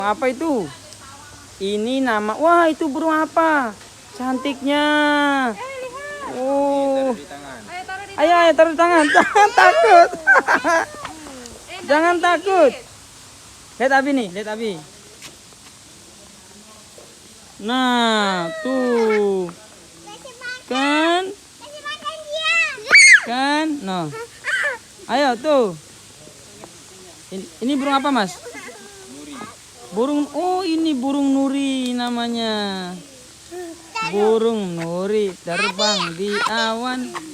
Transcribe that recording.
Apa itu? Ini nama. Wah, itu burung apa? Cantiknya. Oh. Ayo, ayo taruh di tangan. Jangan takut. Jangan takut. Lihat Abi nih, lihat Abi. Nah, tuh. Kan? Kan? Nah. Ayo tuh. Ini burung apa, Mas? Burung, oh ini burung nuri namanya. Burung nuri terbang di awan.